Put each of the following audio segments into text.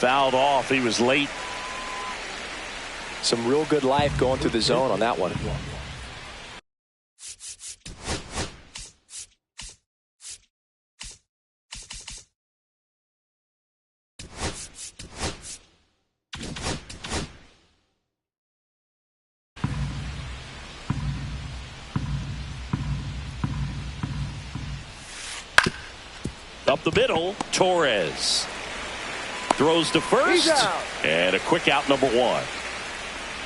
fouled off. He was late. Some real good life going through the zone on that one. Up the middle, Torres throws to first, and a quick out, number one.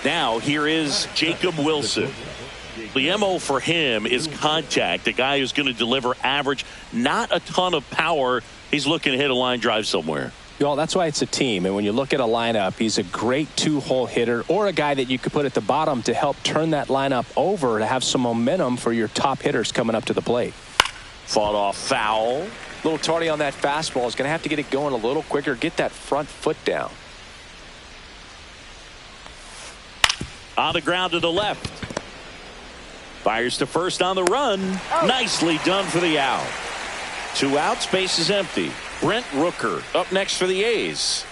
Now here is Jacob Wilson. The MO for him is contact, a guy who's going to deliver average, not a ton of power. He's looking to hit a line drive somewhere. Well, that's why it's a team. And when you look at a lineup, he's a great two-hole hitter, or a guy that you could put at the bottom to help turn that lineup over to have some momentum for your top hitters coming up to the plate. Fought off foul. A little tardy on that fastball. Is going to have to get it going a little quicker. Get that front foot down. On the ground to the left. Fires to first on the run. Nicely done for the out. 2 outs, base is empty. Brent Rooker up next for the A's.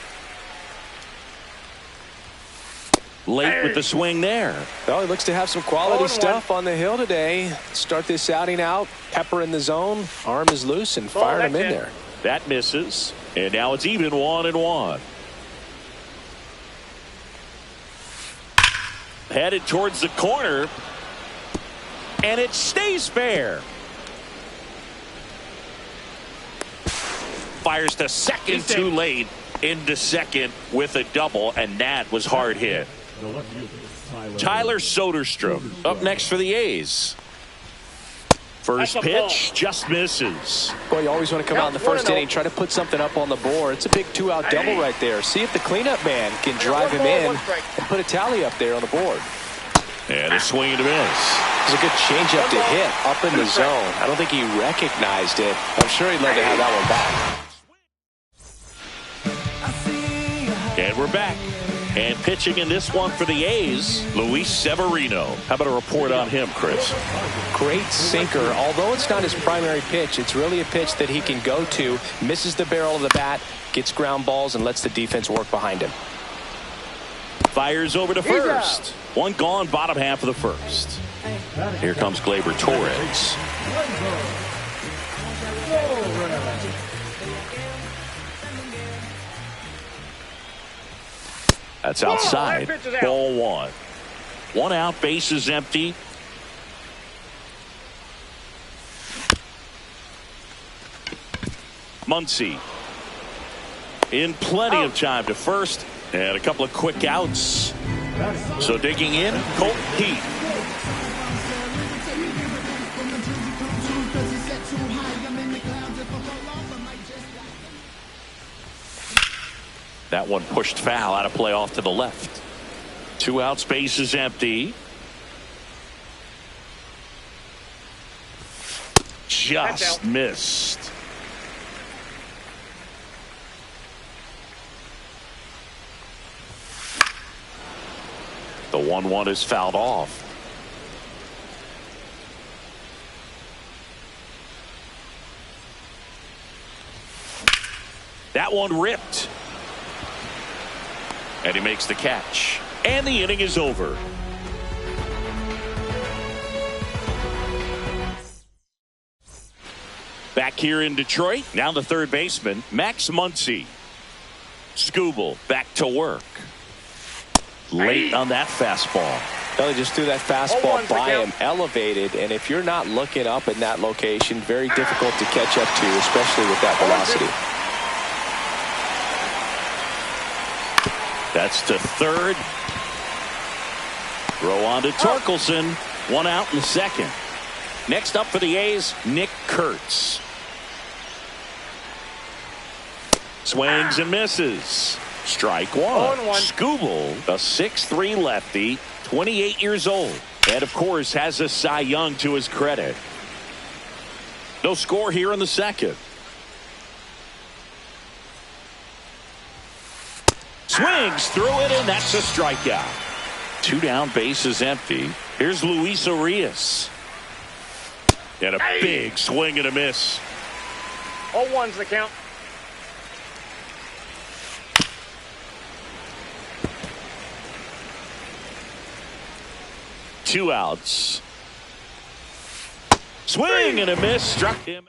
Late with the swing there. Well, he looks to have some quality stuff on the hill today. Start this outing out. Pepper in the zone. Arm is loose and fired him in there. That misses. And now it's even 1-1. Headed towards the corner. And it stays fair. Fires to second too late. Into second with a double, and that was hard hit. Tyler Soderstrom up next for the A's. First pitch just misses. Boy, you always want to come out in the first inning, try to put something up on the board. It's a big 2-out double right there. See if the cleanup man can drive him in and put a tally up there on the board. And a swing and a miss. It's a good changeup to hit up in the zone. I don't think he recognized it. I'm sure he'd love to have that one back. And we're back. And pitching in this one for the A's, Luis Severino. How about a report on him, Chris? Great sinker. Although it's not his primary pitch, it's really a pitch that he can go to, misses the barrel of the bat, gets ground balls, and lets the defense work behind him. Fires over to first. One gone, bottom half of the first. Here comes Gleyber Torres. That's outside. Ball one. 1 out, base is empty. Muncy in plenty of time to first, and a couple of quick outs. So digging in, Colt Heath. That one pushed foul, out of play off to the left. 2 outs, base is empty. Just missed. The 1-1 is fouled off. That one ripped. And he makes the catch. And the inning is over. Back here in Detroit, now the third baseman, Max Muncy. Skubal back to work. Late on that fastball. Well, he just threw that fastball by him, elevated, and if you're not looking up in that location, very difficult to catch up to, especially with that velocity. That's to third. Throw on to Torkelson. 1 out in the second. Next up for the A's, Nick Kurtz. Swings and misses. Strike one. Skubal, a 6'3" lefty, 28 years old. And, of course, has a Cy Young to his credit. No score here in the second. Swings through it, and that's a strikeout. 2 down, base is empty. Here's Luis Arias. And a big swing and a miss. 0-1's the count. 2 outs. Swing and a miss. Struck him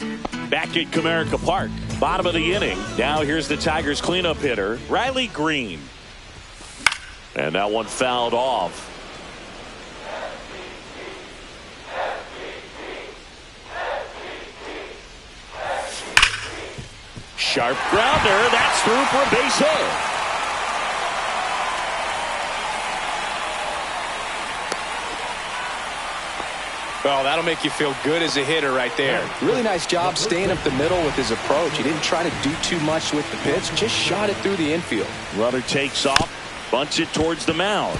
out. Back at Comerica Park. Bottom of the inning. Now here's the Tigers cleanup hitter, Riley Green. And that one fouled off. Sharp grounder. That's through for a base hit. Well, that'll make you feel good as a hitter right there. Really nice job staying up the middle with his approach. He didn't try to do too much with the pitch, just shot it through the infield. Runner takes off, bunts it towards the mound.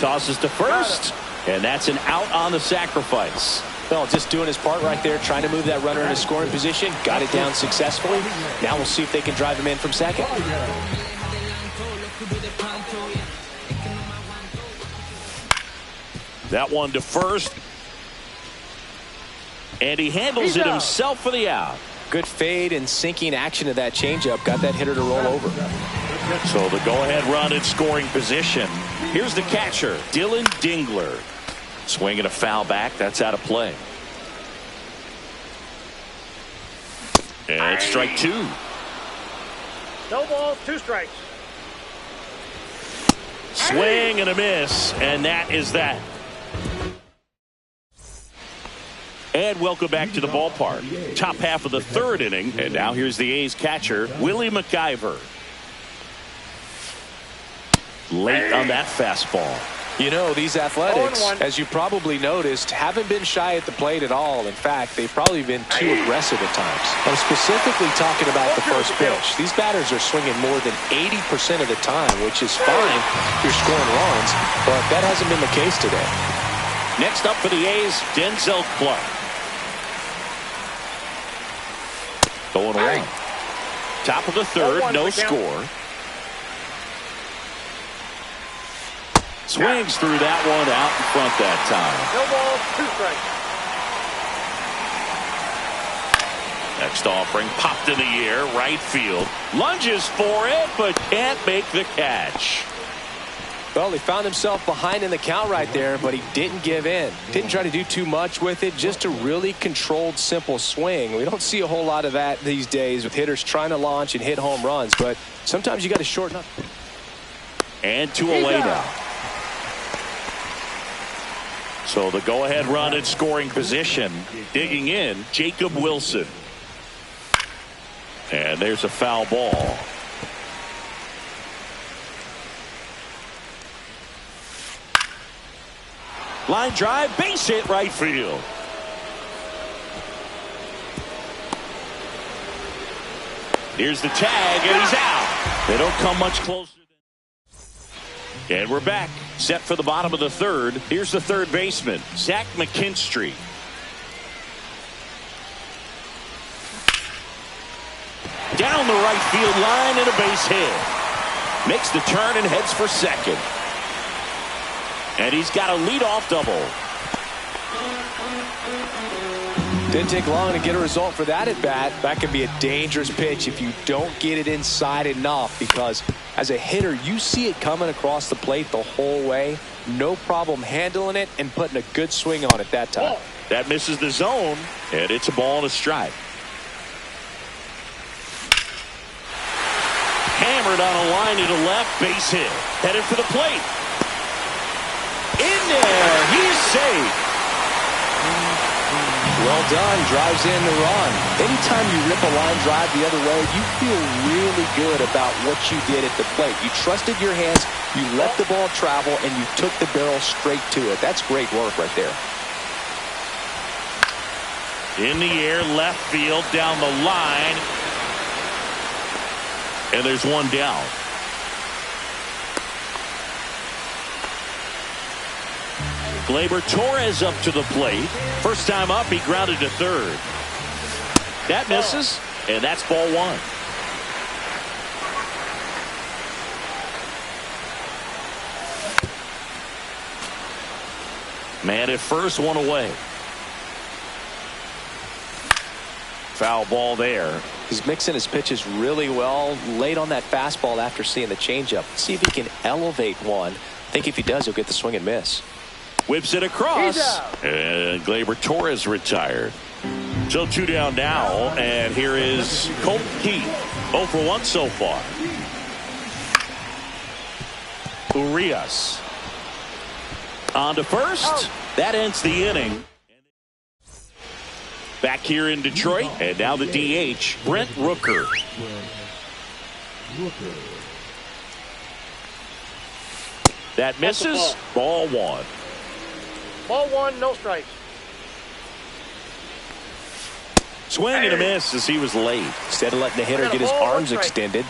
Tosses to first, and that's an out on the sacrifice. Well, just doing his part right there, trying to move that runner into scoring position. Got it down successfully. Now we'll see if they can drive him in from second. That one to first. And he handles it himself for the out. Good fade and sinking action of that changeup. Got that hitter to roll over. So the go-ahead run in scoring position. Here's the catcher, Dylan Dingler. Swinging a foul back. That's out of play. And strike 2. No balls, 2 strikes. Swing and a miss. And that is that. And welcome back to the ballpark. Top half of the 3rd inning. And now here's the A's catcher, Willie McIver. Late on that fastball. You know, these Athletics, as you probably noticed, haven't been shy at the plate at all. In fact, they've probably been too aggressive at times. I'm specifically talking about the first pitch. These batters are swinging more than 80% of the time, which is fine if you're scoring runs, but that hasn't been the case today. Next up for the A's, Denzel Clark. 0-1. Top of the 3rd, no score. Swings through that one, out in front that time. No balls, 2 strikes. Next offering, popped in the air, right field. Lunges for it, but can't make the catch. Well, he found himself behind in the count right there, but he didn't give in. Didn't try to do too much with it, just a really controlled, simple swing. We don't see a whole lot of that these days with hitters trying to launch and hit home runs, but sometimes you got to shorten up. And 2 away now. So the go-ahead run in scoring position. Digging in, Jacob Wilson. And there's a foul ball. Line drive, base hit right field. Here's the tag, and he's out. They don't come much closer. And we're back, set for the bottom of the 3rd. Here's the 3rd baseman, Zach McKinstry. Down the right field line and a base hit. Makes the turn and heads for second. And he's got a leadoff double. Didn't take long to get a result for that at bat. That could be a dangerous pitch if you don't get it inside enough, because as a hitter, you see it coming across the plate the whole way. No problem handling it and putting a good swing on it that time. That misses the zone, and it's a ball and a strike. Hammered on a line to the left, base hit. Headed for the plate. In there, he's safe. Well done, drives in the run. Anytime you rip a line drive the other way, you feel really good about what you did at the plate. You trusted your hands, you let the ball travel, and you took the barrel straight to it. That's great work right there. In the air, left field, down the line. And there's one down. Gleyber Torres up to the plate. First time up, he grounded to 3rd. That misses, and that's ball 1. Man at first, 1 away. Foul ball there. He's mixing his pitches really well. Late on that fastball after seeing the changeup. See if he can elevate one I think if he does, he'll get the swing and miss. Whips it across, and Gleyber Torres retired. So 2 down now, and here is Colton Keith. 0 for 1 so far. Urias on to first. That ends the inning. Back here in Detroit, and now the DH, Brent Rooker. That misses. Ball 1. Ball 1, no strikes. Swing and a miss as he was late. Instead of letting the hitter get his arms extended,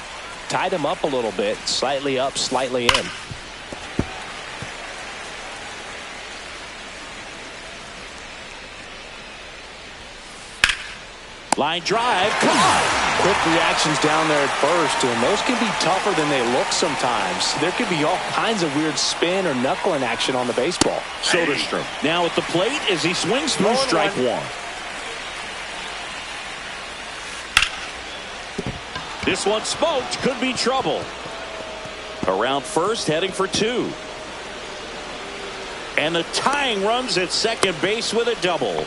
tied him up a little bit, slightly up, slightly in. Line drive, caught. Quick reactions down there at first, and those can be tougher than they look sometimes. There could be all kinds of weird spin or knuckling action on the baseball. Soderstrom now at the plate as he swings through strike 1. This one smoked, could be trouble. Around first, heading for 2. And the tying runs at second base with a double.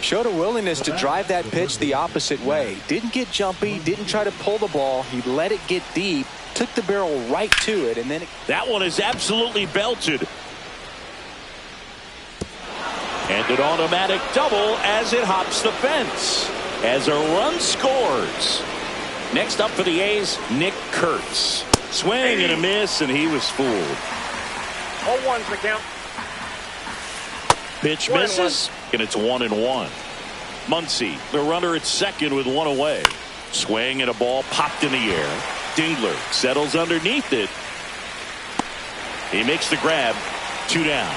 Showed a willingness to drive that pitch the opposite way. Didn't get jumpy, didn't try to pull the ball. He let it get deep, took the barrel right to it, and then that one is absolutely belted. And an automatic double as it hops the fence. As a run scores. Next up for the A's, Nick Kurtz. Swing and a miss, and he was fooled. 0-1's the count. Pitch misses, and it's 1-1. Muncy, the runner at second with 1 away. Swing and a ball popped in the air. Dingler settles underneath it. He makes the grab. 2 down.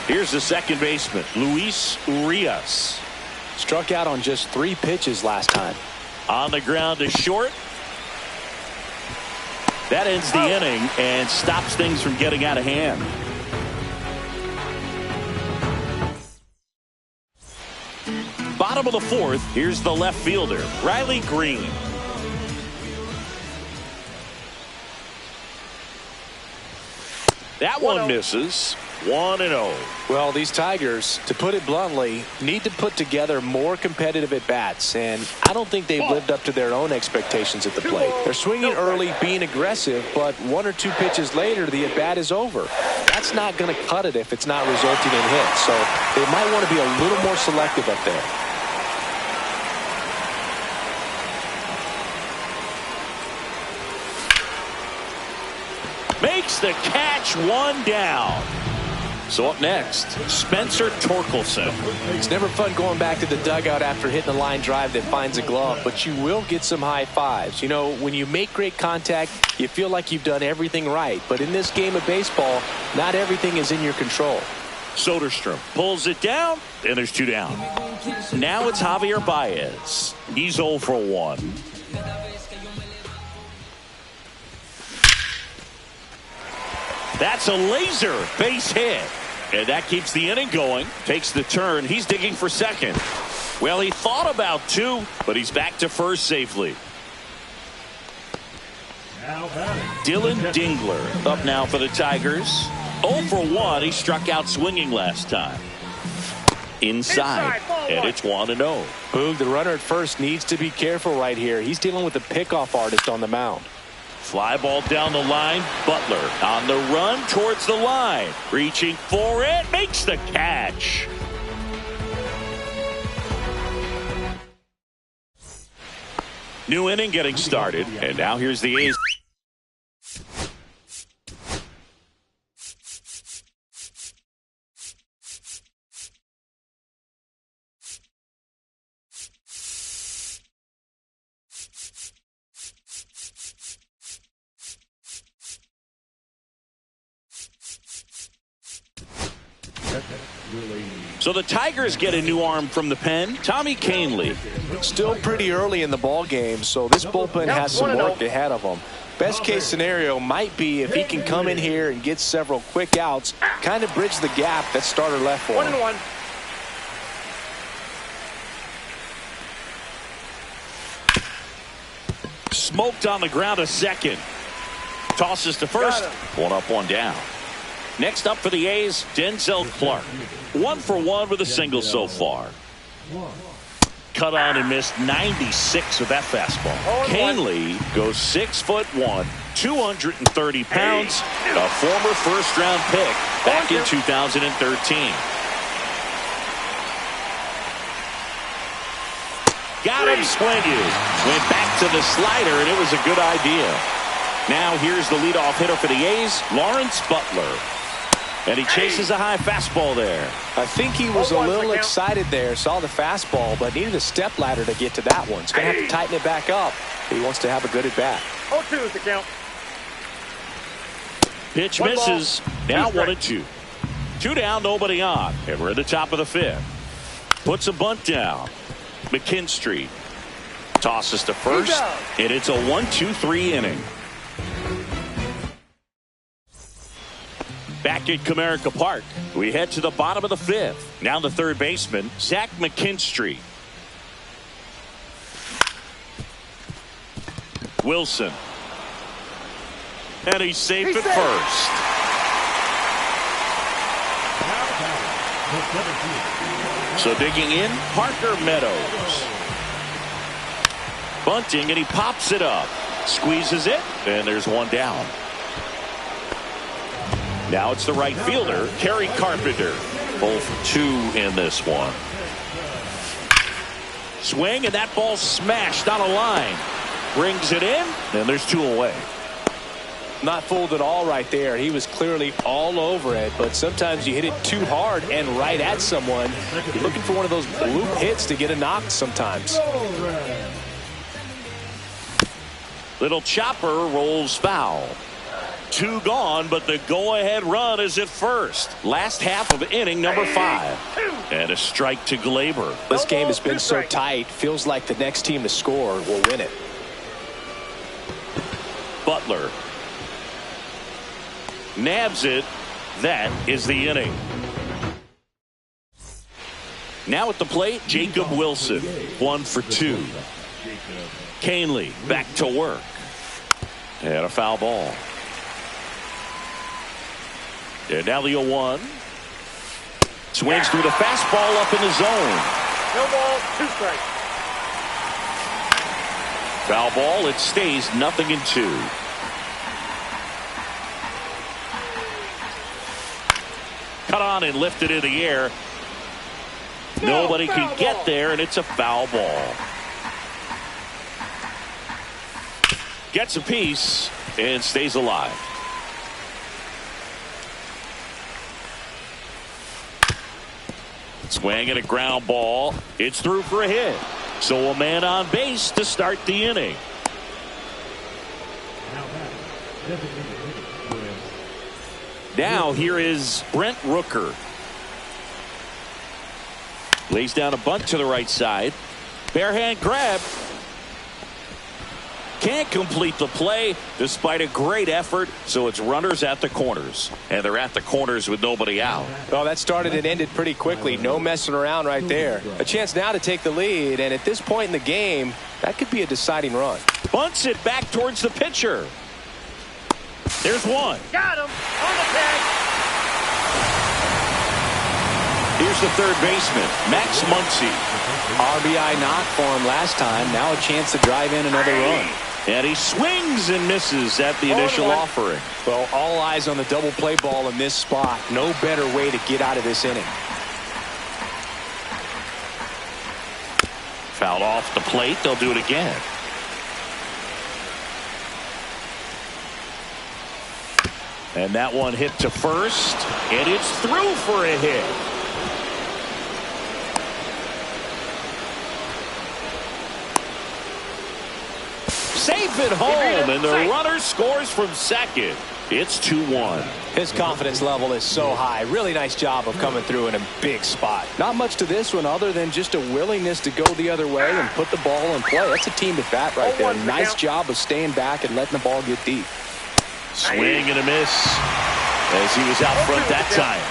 Here's the second baseman, Luis Urias. Struck out on just 3 pitches last time. On the ground to short. That ends the inning and stops things from getting out of hand. Bottom of the 4th, here's the left fielder, Riley Green. That one misses. 1-0. Well, these Tigers, to put it bluntly, need to put together more competitive at-bats, and I don't think they've lived up to their own expectations at the plate. They're swinging early, being aggressive, but 1 or 2 pitches later, the at-bat is over. That's not going to cut it if it's not resulting in hits, so they might want to be a little more selective up there. Makes the catch, 1 down. So up next, Spencer Torkelson. It's never fun going back to the dugout after hitting a line drive that finds a glove, but you will get some high fives. You know, when you make great contact, you feel like you've done everything right. But in this game of baseball, not everything is in your control. Soderstrom pulls it down, and there's 2 down. Now it's Javier Baez. He's 0 for 1. That's a laser base hit. And that keeps the inning going. Takes the turn. He's digging for second. Well, he thought about 2, but he's back to first safely. Dylan Dingler up now for the Tigers. 0 for 1. He struck out swinging last time. Inside, and it's 1-0. Boog, the runner at first needs to be careful right here. He's dealing with a pickoff artist on the mound. Fly ball down the line. Butler on the run towards the line. Reaching for it. Makes the catch. New inning getting started. And now here's the A's. So the Tigers get a new arm from the pen, Tommy Kahnle. Still pretty early in the ball game, so this bullpen has some work ahead of them. Best case scenario might be if he can come in here and get several quick outs, kind of bridge the gap that starter left for him. 1-1. Smoked on the ground a second. Tosses to first. One up, one down. Next up for the A's, Denzel Clark. 1 for 1 with a single so far. Cut on and missed 96 with that fastball. Canely goes 6'1", 230 pounds, a former first-round pick back in 2013. Got him swinging. Went back to the slider, and it was a good idea. Now here's the leadoff hitter for the A's, Lawrence Butler. And he chases a high fastball there. I think he was a little excited there, saw the fastball, but needed a step ladder to get to that one. He's going to have to tighten it back up. He wants to have a good at bat. 0-2 is the count. Pitch misses. Now 1-2. 2 down, nobody on. And we're at the top of the 5th. Puts a bunt down. McKinstry tosses to first, and it's a 1-2-3 inning. Back at Comerica Park, we head to the bottom of the 5th. Now the third baseman, Zach McKinstry. Wilson. And he's safe at first. So digging in, Parker Meadows. Bunting, and he pops it up. Squeezes it, and there's one down. Now it's the right fielder, Kerry Carpenter. Both 2 in this one. Swing, and that ball smashed on a line. Brings it in, and there's 2 away. Not fooled at all right there. He was clearly all over it, but sometimes you hit it too hard and right at someone. You're looking for one of those bloop hits to get a knock sometimes. Little chopper rolls foul. 2 gone, but the go-ahead run is at first. Last half of inning number 5. And a strike to Glaber. This game has been so tight. Feels like the next team to score will win it. Butler nabs it. That is the inning. Now at the plate, Jacob Wilson. 1 for 2. Canely back to work. And a foul ball. And now the 0-1. Swings through the fastball up in the zone. No ball, 2 strikes. Foul ball, it stays 0-2. Cut on and lifted in the air. Nobody can get there, and it's a foul ball. Gets a piece and stays alive. Swing and a ground ball. It's through for a hit. So a man on base to start the inning. Now here is Brent Rooker. Lays down a bunt to the right side. Barehand grab. Can't complete the play despite a great effort, so it's runners at the corners. And they're at the corners with nobody out. Well, that started and ended pretty quickly. No messing around right there. A chance now to take the lead, and at this point in the game, that could be a deciding run. Bunts it back towards the pitcher. There's one. Got him on the tag. Here's the third baseman, Max Muncy. RBI knock for him last time. Now a chance to drive in another run. And he swings and misses at the initial offering. Well, all eyes on the double play ball in this spot. No better way to get out of this inning. Fouled off the plate. They'll do it again. And that one hit to first. And it's through for a hit. Safe at home, and the runner scores from second. It's 2-1. His confidence level is so high. Really nice job of coming through in a big spot. Not much to this one other than just a willingness to go the other way and put the ball in play. That's a team at bat right there. Nice job of staying back and letting the ball get deep. Swing and a miss as he was out front that time.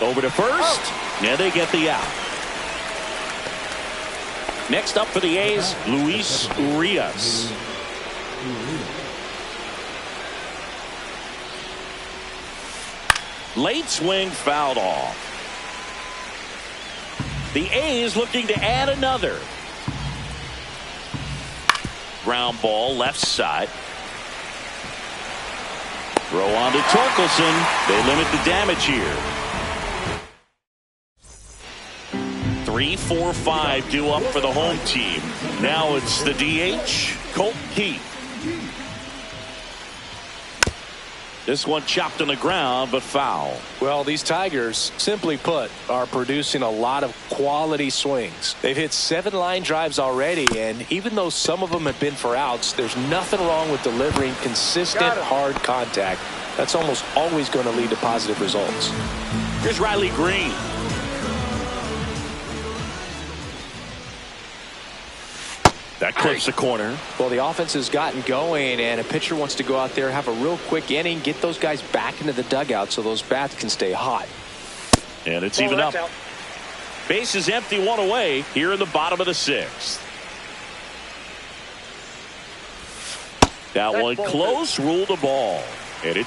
Over to first, and they get the out. Next up for the A's, Luis Urias. Late swing fouled off. The A's looking to add another. Ground ball left side. Throw on to Torkelson. They limit the damage here. 3, 4, 5 due up for the home team. Now it's the DH, Colt Keith. This one chopped on the ground, but foul. Well, these Tigers, simply put, are producing a lot of quality swings. They've hit 7 line drives already, and even though some of them have been for outs, there's nothing wrong with delivering consistent, hard contact. That's almost always going to lead to positive results. Here's Riley Green. That clips the corner. Well, the offense has gotten going, and a pitcher wants to go out there, have a real quick inning, get those guys back into the dugout so those bats can stay hot. And it's even up. Base is empty, 1 away here in the bottom of the 6th. That one close, ruled a ball. And it's